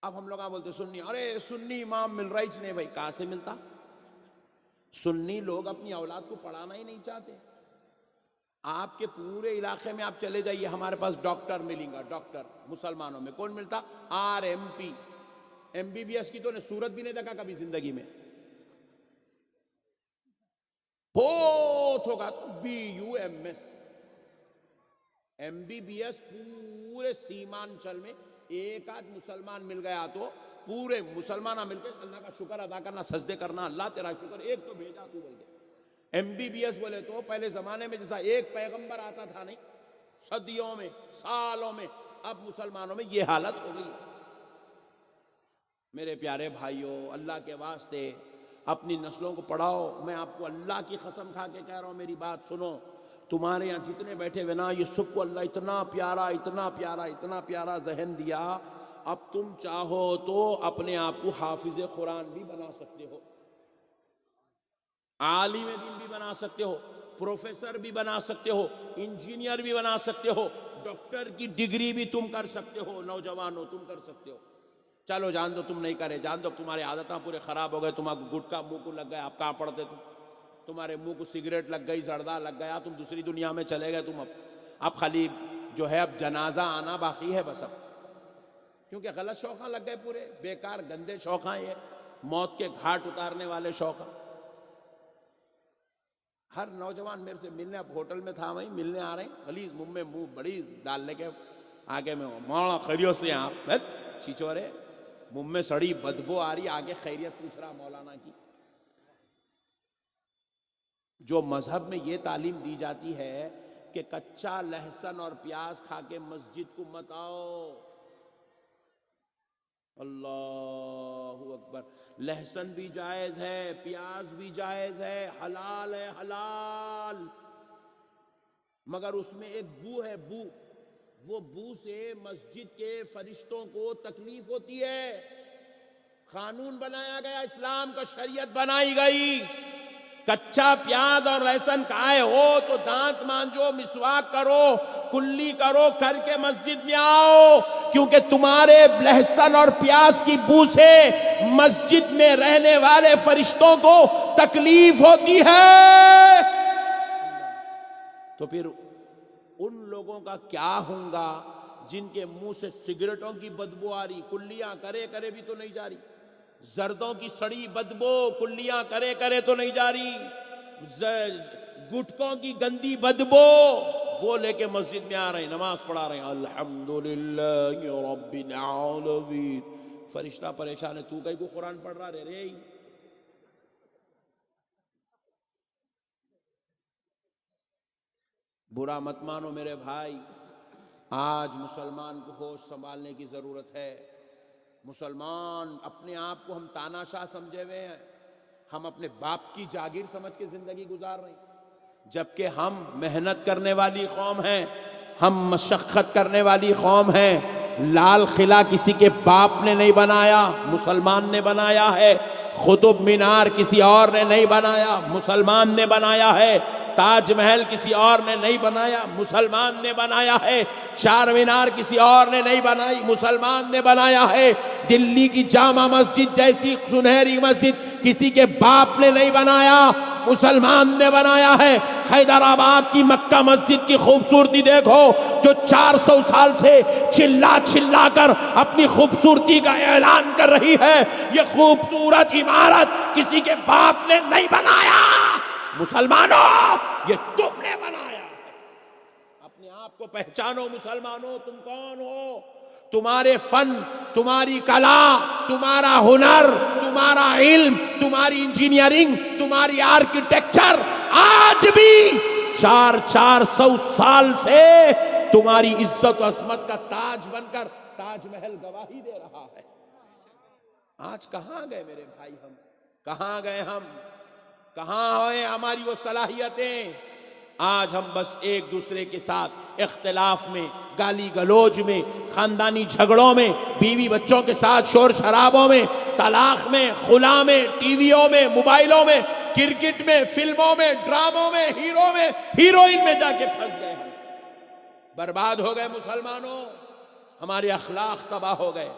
اب ہم لوگ بولتے سنی، ارے سنی امام مل رہا ہی نہیں. بھائی کہاں سے ملتا؟ سنی لوگ اپنی اولاد کو پڑھانا ہی نہیں چاہتے. آپ کے پورے علاقے میں آپ چلے جائیے، ہمارے پاس ڈاکٹر ملیں گا. ڈاکٹر مسلمانوں میں کون ملتا؟ RMP، MBBS کی تو نے صورت بھی نہیں دیکھا کبھی زندگی میں. بہت ہوگا تو BUMS. MBBS پورے سیمانچل میں ایک آدھ مسلمان مل گیا تو پورے مسلمانہ مل کے اللہ کا شکر ادا کرنا، سجدے کرنا، اللہ تیرا شکر ایک تو بھیجا تو بول کے. MBBS بولے تو پہلے زمانے میں جیسا ایک پیغمبر آتا تھا نہیں، صدیوں میں سالوں میں، اب مسلمانوں میں یہ حالت ہو گئی. میرے پیارے بھائیوں، اللہ کے واسطے اپنی نسلوں کو پڑھاؤ. میں آپ کو اللہ کی قسم کھا کے کہہ رہا ہوں، میری بات سنو. تمہارے یہاں جتنے بیٹھے ہوئے نا، یہ سب کو اللہ اتنا پیارا اتنا پیارا اتنا پیارا ذہن دیا. اب تم چاہو تو اپنے آپ کو حافظ قرآن بھی بنا سکتے ہو، عالم دین بھی بنا سکتے ہو، پروفیسر بھی بنا سکتے ہو، انجینئر بھی بنا سکتے ہو، ڈاکٹر کی ڈگری بھی تم کر سکتے ہو. نوجوانوں تم کر سکتے ہو. چلو جان دو تم نہیں کرے، جان دو تمہاری عادتیں پورے خراب ہو گئے. تمہارا گٹکا منہ کو لگ گیا، آپ کہاں پڑھتے تم؟ تمہارے منہ کو سگریٹ لگ گئی، زردہ لگ گیا، تم دوسری دنیا میں چلے گئے. تم اب خالی جو ہے اب جنازہ آنا باقی ہے بس. اب کیونکہ غلط شوقاں لگ گئے، پورے بیکار گندے شوقاں، یہ موت کے گھاٹ اتارنے والے شوقاں. ہر نوجوان میرے سے ملنے، اب ہوٹل میں تھا وہیں ملنے آ رہے ہیں، غلیظ منہ میں منہ بڑی ڈالنے کے آگے میں مولا خیریت سے آپ چیچورے منہ میں سڑی بدبو آ رہی، آگے خیریت پوچھ رہا مولانا کی. جو مذہب میں یہ تعلیم دی جاتی ہے کہ کچا لہسن اور پیاز کھا کے مسجد کو مت آؤ. اللہ اکبر. لہسن بھی جائز ہے، پیاز بھی جائز ہے، حلال ہے، حلال، مگر اس میں ایک بو ہے، بو. وہ بو سے مسجد کے فرشتوں کو تکلیف ہوتی ہے. قانون بنایا گیا، اسلام کا شریعت بنائی گئی. کچا پیاز اور لہسن کھائے ہو تو دانت مانجو، مسواک کرو، کلی کرو، کر کے مسجد میں آؤ. کیونکہ تمہارے لہسن اور پیاز کی بو سے مسجد میں رہنے والے فرشتوں کو تکلیف ہوتی ہے. تو پھر ان لوگوں کا کیا ہوگا جن کے منہ سے سگریٹوں کی بدبو آ رہی، کلیاں کرے کرے بھی تو نہیں جا رہی. زردوں کی سڑی بدبو، کلیاں کرے کرے تو نہیں جا رہی. گٹکوں کی گندی بدبو، وہ لے کے مسجد میں آ رہے ہیں، نماز پڑھا رہے ہیں. الحمدللہ رب العالمین. فرشتہ پریشان ہے، تو کہیں کو قرآن پڑھ رہا رے. برا مت مانو میرے بھائی. آج مسلمان کو ہوش سنبھالنے کی ضرورت ہے. مسلمان اپنے آپ کو ہم تاناشاہ سمجھے ہوئے ہیں، ہم اپنے باپ کی جاگیر سمجھ کے زندگی گزار رہے ہیں، جبکہ ہم محنت کرنے والی قوم ہیں، ہم مشقت کرنے والی قوم ہیں. لال قلعہ کسی کے باپ نے نہیں بنایا، مسلمان نے بنایا ہے. قطب مینار کسی اور نے نہیں بنایا، مسلمان نے بنایا ہے. تاج محل کسی اور نے نہیں بنایا، مسلمان نے بنایا ہے. چار مینار کسی اور نے نہیں بنائی، مسلمان نے بنایا ہے. دلی کی جامع مسجد جیسی سنہری مسجد کسی کے باپ نے نہیں بنایا، مسلمان نے بنایا ہے. حیدرآباد کی مکہ مسجد کی خوبصورتی دیکھو، جو 400 سال سے چلا چلا کر اپنی خوبصورتی کا اعلان کر رہی ہے. یہ خوبصورت عمارت کسی کے باپ نے نہیں بنایا، مسلمانوں یہ تم نے بنایا. اپنے آپ کو پہچانو مسلمانوں، تم کون ہو. تمہارے فن، تمہاری کلا، تمہارا ہنر، تمہارا علم، تمہاری انجینئرنگ، تمہاری آرکیٹیکچر آج بھی 400 سال سے تمہاری عزت و عظمت کا تاج بن کر تاج محل گواہی دے رہا ہے. آج کہاں گئے میرے بھائی؟ ہم کہاں گئے؟ ہم کہاں ہوئے؟ ہماری وہ صلاحیتیں آج ہم بس ایک دوسرے کے ساتھ اختلاف میں، گالی گلوج میں، خاندانی جھگڑوں میں، بیوی بچوں کے ساتھ شور شرابوں میں، طلاق میں، خلا میں، ٹی ویوں میں، موبائلوں میں، کرکٹ میں، فلموں میں، ڈراموں میں، ہیرو میں، ہیروئن میں جا کے پھنس گئے ہم، برباد ہو گئے مسلمانوں، ہمارے اخلاق تباہ ہو گئے،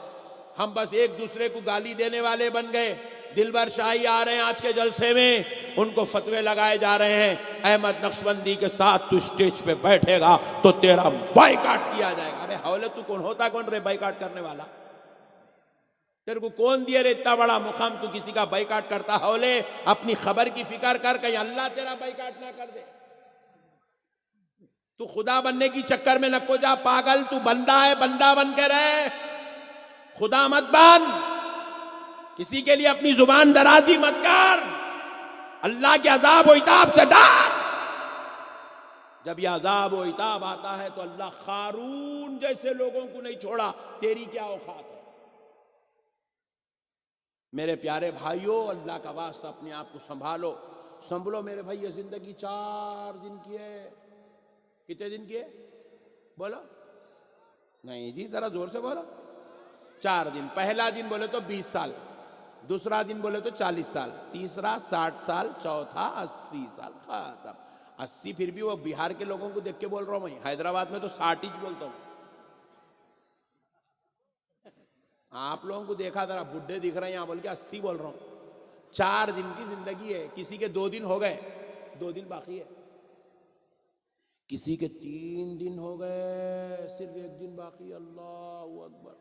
ہم بس ایک دوسرے کو گالی دینے والے بن گئے۔ دلبر شاہی آ رہے ہیں آج کے جلسے میں، ان کو فتوے لگائے جا رہے ہیں، احمد نقشبندی کے ساتھ تو اسٹیج پہ بیٹھے گا تو تیرا بائیکاٹ کیا جائے گا۔ ابے حولے تو کون ہوتا، کون رے بائیکاٹ کرنے والا؟ تیرے کو کون دیے رے اتنا بڑا مقام تو کسی کا بائیکاٹ کرتا؟ حولے اپنی خبر کی فکر کر، کہیں اللہ تیرا بائیکاٹ نہ کر دے۔ تو خدا بننے کی چکر میں نہ کو جا پاگل، تو بندہ ہے، بندہ بن کے رہے، خدا مت بن، کسی کے لیے اپنی زبان درازی مت کر، اللہ کے عذاب و عتاب سے ڈر۔ جب یہ عذاب و عتاب آتا ہے تو اللہ قارون جیسے لوگوں کو نہیں چھوڑا، تیری کیا اوقات ہے؟ میرے پیارے بھائیوں، اللہ کا واسطہ اپنے آپ کو سنبھلو میرے بھائی۔ یہ زندگی 4 دن کی ہے، کتنے دن کی ہے بولو؟ نہیں جی، ذرا زور سے بولو۔ 4 دن، پہلا دن بولے تو 20 سال، دوسرا دن بولے تو 40 سال، تیسرا 60 سال، چوتھا 80 سال، ختم۔ 80 پھر بھی وہ بہار کے لوگوں کو دیکھ کے بول رہا ہوں میں، حیدرآباد میں تو 60 ہی بولتا ہوں۔ آپ لوگوں کو دیکھا ذرا بڈھے دکھ رہے ہیں یہاں بول کے 80 بول رہا ہوں۔ 4 دن کی زندگی ہے، کسی کے 2 دن ہو گئے، 2 دن باقی ہے، کسی کے 3 دن ہو گئے، صرف 1 دن باقی۔ اللہ اکبر،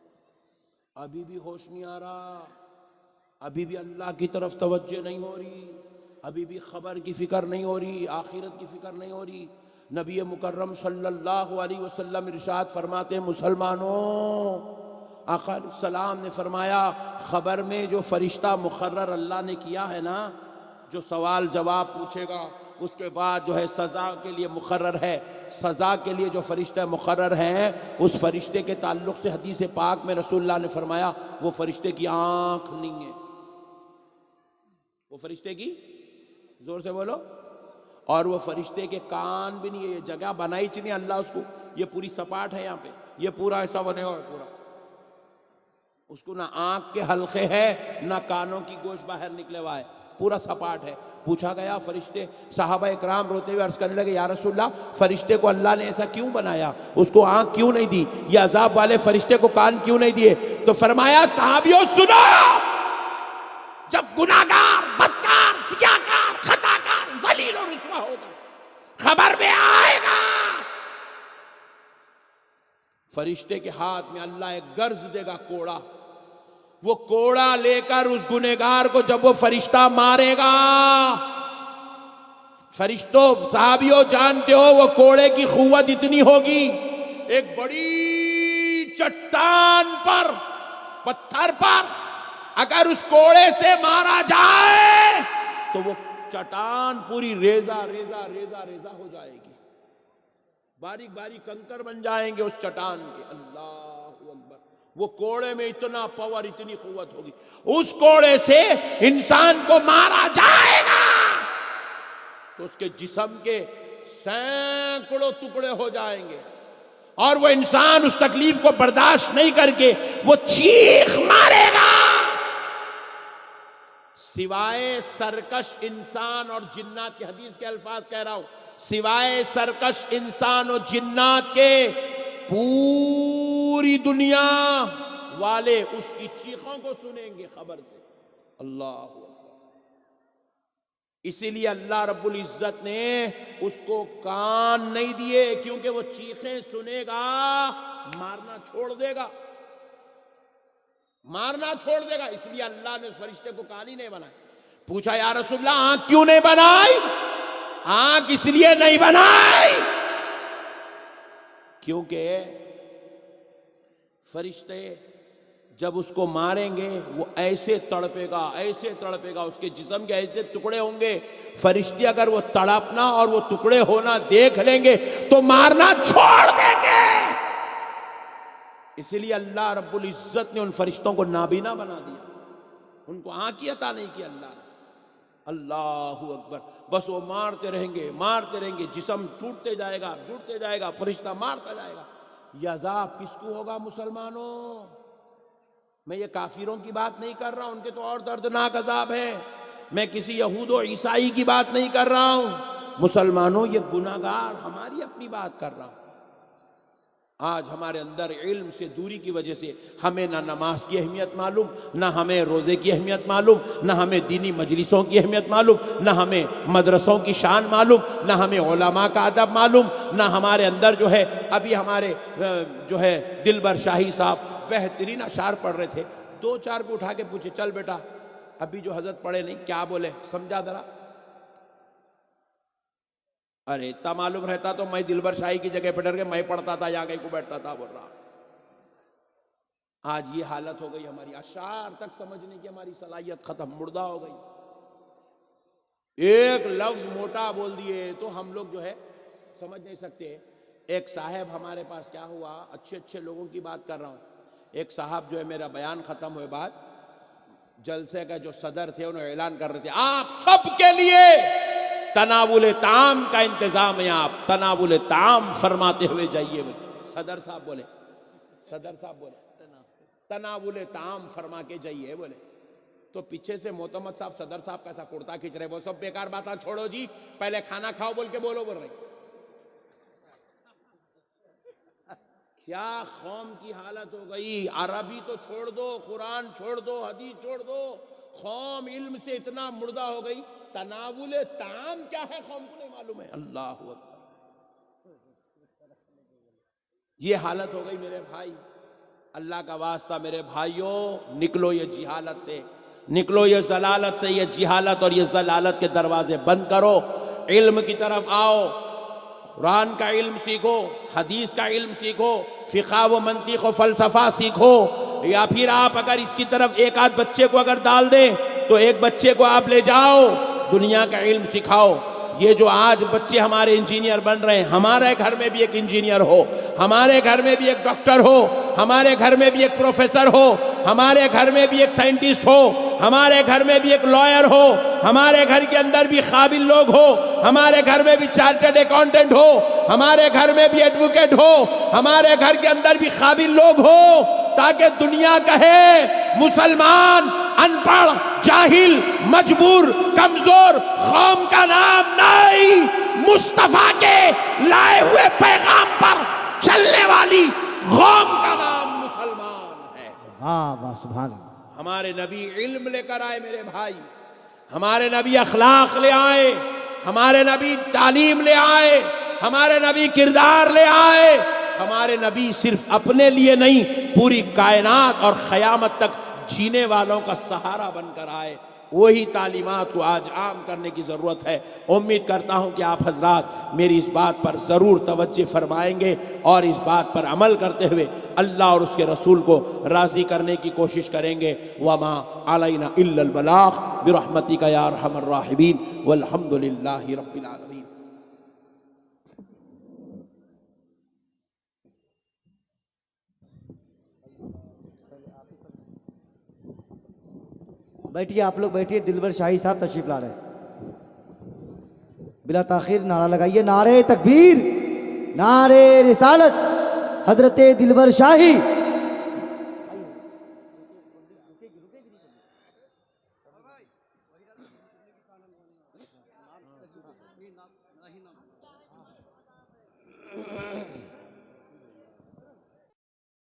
ابھی بھی ہوش نہیں آ رہا، ابھی بھی اللہ کی طرف توجہ نہیں ہو رہی، ابھی بھی خبر کی فکر نہیں ہو رہی، آخرت کی فکر نہیں ہو رہی۔ نبی مکرم صلی اللہ علیہ وسلم ارشاد فرماتے ہیں، مسلمانوں، آقا علیہ السلام نے فرمایا، خبر میں جو فرشتہ مقرر اللہ نے کیا ہے نا، جو سوال جواب پوچھے گا، اس کے بعد جو ہے سزا کے لیے مقرر ہے، سزا کے لیے جو فرشتہ مقرر ہیں، اس فرشتے کے تعلق سے حدیث پاک میں رسول اللہ نے فرمایا، وہ فرشتے کی آنکھ نہیں ہے، وہ فرشتے کی، زور سے بولو، اور وہ فرشتے کے کان بھی نہیں ہے۔ یہ جگہ بنائی چنی اللہ اس کو، یہ پوری سپاٹ ہے، یہاں پہ یہ پورا ایسا بنے ہوا ہے پورا، اس کو نہ آنکھ کے حلقے ہے، نہ کانوں کی گوشت باہر نکلے ہوا ہے، پورا سپاٹ ہے۔ پوچھا گیا فرشتے، صحابہ اکرام روتے ہوئے عرض کرنے لگے، یا رسول اللہ، فرشتے کو اللہ نے ایسا کیوں بنایا؟ اس کو آنکھ کیوں نہیں دی؟ یہ عذاب والے فرشتے کو کان کیوں نہیں دیے؟ تو فرمایا، صحابیوں سنو، جب گناہگار، بدکار، سیاہکار، خطاکار، ذلیل و رسوا ہوگا، خبر میں آئے گا، فرشتے کے ہاتھ میں اللہ ایک گرز دے گا، کوڑا، وہ کوڑا لے کر اس گنہگار کو جب وہ فرشتہ مارے گا، فرشتوں، صحابیوں جانتے ہو وہ کوڑے کی قوت اتنی ہوگی، ایک بڑی چٹان پر، پتھر پر اگر اس کوڑے سے مارا جائے تو وہ چٹان پوری ریزہ ریزہ ریزہ ریزہ ہو جائے گی، باریک باریک کنکر بن جائیں گے اس چٹان کے۔ اللہ اکبر، وہ کوڑے میں اتنا پاور، اتنی قوت ہوگی، اس کوڑے سے انسان کو مارا جائے گا تو اس کے جسم کے سینکڑوں ٹکڑے ہو جائیں گے، اور وہ انسان اس تکلیف کو برداشت نہیں کر کے وہ چیخ مارے گا۔ سوائے سرکش انسان اور جنات کے، حدیث کے الفاظ کہہ رہا ہوں، سوائے سرکش انسان اور جنات کے، پوری دنیا والے اس کی چیخوں کو سنیں گے خبر سے۔ اللہ اکبر، اسی لیے اللہ رب العزت نے اس کو کان نہیں دیے، کیونکہ وہ چیخیں سنے گا، مارنا چھوڑ دے گا، مارنا چھوڑ دے گا، اس لیے اللہ نے اس فرشتے کو کان ہی نہیں بنایا۔ پوچھا، یا رسول اللہ، آنکھ کیوں نہیں بنائی؟ آنکھ اس لیے نہیں بنائی کیونکہ فرشتے جب اس کو ماریں گے وہ ایسے تڑپے گا، ایسے تڑپے گا، اس کے جسم کے ایسے ٹکڑے ہوں گے، فرشتے اگر وہ تڑپنا اور وہ ٹکڑے ہونا دیکھ لیں گے تو مارنا چھوڑ دیں گے۔ اس لیے اللہ رب العزت نے ان فرشتوں کو نابینا بنا دیا، ان کو آنکھ عطا نہیں کیا اللہ نے۔ اللہ اکبر. بس وہ مارتے رہیں گے, جسم ٹوٹتے جائے گا, فرشتہ مارتا جائے گا. یہ عذاب کس کو ہوگا مسلمانوں؟ میں یہ کافروں کی بات نہیں کر رہا ہوں, ان کے تو اور دردناک عذاب ہے. میں کسی یہود و عیسائی کی بات نہیں کر رہا ہوں. مسلمانوں یہ گناہگار ہماری اپنی بات کر رہا ہوں. آج ہمارے اندر علم سے دوری کی وجہ سے ہمیں نہ نماز کی اہمیت معلوم, نہ ہمیں روزے کی اہمیت معلوم, نہ ہمیں دینی مجلسوں کی اہمیت معلوم, نہ ہمیں مدرسوں کی شان معلوم, نہ ہمیں علماء کا ادب معلوم, نہ ہمارے اندر جو ہے ابھی ہمارے جو ہے دلبر شاہی صاحب بہترین اشعار پڑھ رہے تھے. 2-4 کو اٹھا کے پوچھے, چل بیٹا ابھی جو حضرت پڑھے نہیں کیا بولے سمجھا ذرا. ارے اتنا معلوم رہتا تو میں دلبر شاہی کی جگہ پہ ڈر کے میں پڑھتا تھا, یہاں کہیں کو بیٹھتا تھا, بول رہا. آج یہ حالت ہو گئی ہماری, اشعار تک سمجھنے کی ہماری صلاحیت ختم, مردہ ہو گئی. ایک لفظ موٹا بول دیے تو ہم لوگ جو ہے سمجھ نہیں سکتے. ایک صاحب ہمارے پاس کیا ہوا, اچھے لوگوں کی بات کر رہا ہوں. ایک صاحب جو ہے میرا بیان ختم ہوئے بعد جلسے کا جو صدر تھے انہوں اعلان کر رہے تھے, آپ سب کے لیے تناول طعام کا انتظام ہے, آپ تناول طعام فرماتے ہوئے جائیے. صدر صاحب بولے تناول طعام فرما کے جائیے بولے. تو پیچھے سے معتمد صاحب صدر صاحب کیسا کرتا کھینچ رہے, وہ سب بیکار باتاں چھوڑو جی, پہلے کھانا کھاؤ بول کے بول رہے. کیا قوم کی حالت ہو گئی. عربی تو چھوڑ دو, قرآن چھوڑ دو, حدیث چھوڑ دو, قوم علم سے اتنا مردہ ہو گئی. تناول طعام کیا ہے قوم کو نہیں معلوم ہے. اللہ اکبر. یہ حالت ہو گئی میرے بھائی. اللہ کا واسطہ میرے بھائیوں, نکلو یہ جہالت سے, نکلو یہ ضلالت سے. یہ جہالت اور یہ ضلالت کے دروازے بند کرو, علم کی طرف آؤ. قرآن کا علم سیکھو, حدیث کا علم سیکھو, فقہ و منطق و فلسفہ سیکھو. یا پھر آپ اگر اس کی طرف ایک آدھ بچے کو اگر ڈال دیں تو ایک بچے کو آپ لے جاؤ, دنیا کا علم سکھاؤ. یہ جو آج بچے ہمارے انجینئر بن رہے ہیں, ہمارے گھر میں بھی ایک انجینئر ہو, ہمارے گھر میں بھی ایک ڈاکٹر ہو, ہمارے گھر میں بھی ایک پروفیسر ہو, ہمارے گھر میں بھی ایک سائنٹسٹ ہو, ہمارے گھر میں بھی ایک لائر ہو, ہمارے گھر کے اندر بھی قابل لوگ ہو, ہمارے گھر میں بھی چارٹرڈ اکاؤنٹنٹ ہو, ہمارے گھر میں بھی ایڈوکیٹ ہو, ہمارے گھر کے اندر بھی قابل لوگ ہو, تاکہ دنیا کہے مسلمان ان پڑھ, جاہل, مجبور, کمزور قوم کا نام نہیں, مصطفیٰ کے لائے ہوئے پیغام پر چلنے والی قوم کا نام مسلمان ہے. واہ سبحان اللہ. ہمارے نبی علم لے کر آئے میرے بھائی, ہمارے نبی اخلاق لے آئے, ہمارے نبی تعلیم لے آئے, ہمارے نبی کردار لے آئے. ہمارے نبی صرف اپنے لیے نہیں, پوری کائنات اور قیامت تک جینے والوں کا سہارا بن کر آئے. وہی تعلیمات کو آج عام کرنے کی ضرورت ہے. امید کرتا ہوں کہ آپ حضرات میری اس بات پر ضرور توجہ فرمائیں گے اور اس بات پر عمل کرتے ہوئے اللہ اور اس کے رسول کو راضی کرنے کی کوشش کریں گے. وما علینا الا البلاغ برحمتک یا ارحم الراحمین والحمد للہ رب العالمین. بیٹھیے آپ لوگ بیٹھیے. دلبر شاہی صاحب تشریف لا رہے ہیں. بلا تاخیر نعرہ لگائیے, نعرہ تکبیر, نعرہ رسالت, حضرت دلبر شاہی.